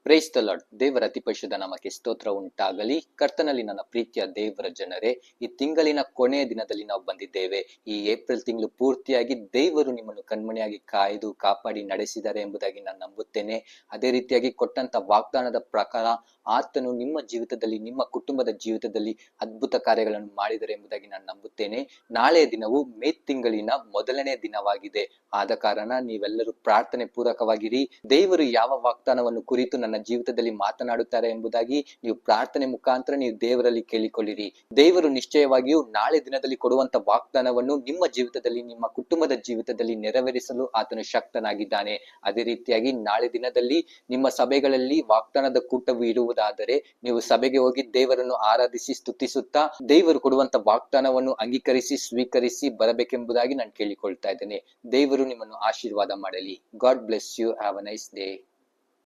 Praise the lord. ದೇವರ ಅತಿ ಪರಿಶುದ್ಧ ನಾಮಕ್ಕೆ ಸ್ತೋತ್ರ ಉಂಟಾಗಲಿ. ಕರ್ತನಲ್ಲಿ ನನ್ನ ಪ್ರೀತಿಯ ದೇವರ ಜನರೇ, ಈ ತಿಂಗಳಿನ ಕೊನೆಯ ದಿನದಲ್ಲಿ ನಾವು ಬಂದಿದ್ದೇವೆ. ಈ ಏಪ್ರಿಲ್ ತಿಂಗಳು ಪೂರ್ತಿಯಾಗಿ ದೇವರು ನಿಮ್ಮನ್ನು ಕಣ್ಮಣಿಯಾಗಿ ಕಾಯ್ದು ಕಾಪಾಡಿ ನಡೆಸಿದ್ದಾರೆ ಎಂಬುದಾಗಿ ನಾನು ನಂಬುತ್ತೇನೆ. ಅದೇ ರೀತಿಯಾಗಿ ಕೊಟ್ಟಂತ ವಾಗ್ದಾನದ ಪ್ರಕಾರ ಆತನು ನಿಮ್ಮ ಜೀವಿತದಲ್ಲಿ, ನಿಮ್ಮ ಕುಟುಂಬದ ಜೀವಿತದಲ್ಲಿ ಅದ್ಭುತ ಕಾರ್ಯಗಳನ್ನು ಮಾಡಿದರೆ ಎಂಬುದಾಗಿ ನಾನು ನಂಬುತ್ತೇನೆ. ನಾಳೆಯ ದಿನವು ಮೇ ತಿಂಗಳಿನ ಮೊದಲನೇ ದಿನವಾಗಿದೆ. ಆದ ಕಾರಣ ನೀವೆಲ್ಲರೂ ಪ್ರಾರ್ಥನೆ ಪೂರ್ವಕವಾಗಿರಿ. ದೇವರು ಯಾವ ವಾಗ್ದಾನವನ್ನು ಕುರಿತು ನನ್ನ ಜೀವಿತದಲ್ಲಿ ಮಾತನಾಡುತ್ತಾರೆ ಎಂಬುದಾಗಿ ನೀವು ಪ್ರಾರ್ಥನೆ ಮುಖಾಂತರ ನೀವು ದೇವರಲ್ಲಿ ಕೇಳಿಕೊಳ್ಳಿರಿ. ದೇವರು ನಿಶ್ಚಯವಾಗಿಯೂ ನಾಳೆ ದಿನದಲ್ಲಿ ಕೊಡುವಂತ ವಾಗ್ದಾನವನ್ನು ನಿಮ್ಮ ಜೀವಿತದಲ್ಲಿ, ನಿಮ್ಮ ಕುಟುಂಬದ ಜೀವಿತದಲ್ಲಿ ನೆರವೇರಿಸಲು ಆತನು ಶಕ್ತನಾಗಿದ್ದಾನೆ. ಅದೇ ರೀತಿಯಾಗಿ ನಾಳೆ ದಿನದಲ್ಲಿ ನಿಮ್ಮ ಸಭೆಗಳಲ್ಲಿ ವಾಗ್ದಾನದ ಕೂಟವು ಇರುವುದಾದರೆ ನೀವು ಸಭೆಗೆ ಹೋಗಿ ದೇವರನ್ನು ಆರಾಧಿಸಿ ಸ್ತುತಿಸುತ್ತಾ ದೇವರು ಕೊಡುವಂತ ವಾಗ್ದಾನವನ್ನು ಅಂಗೀಕರಿಸಿ ಸ್ವೀಕರಿಸಿ ಬರಬೇಕೆಂಬುದಾಗಿ ನಾನು ಕೇಳಿಕೊಳ್ತಾ ಇದ್ದೇನೆ. ದೇವರು ನಿಮ್ಮನ್ನು ಆಶೀರ್ವಾದ ಮಾಡಲಿ. God bless you. Have a nice day.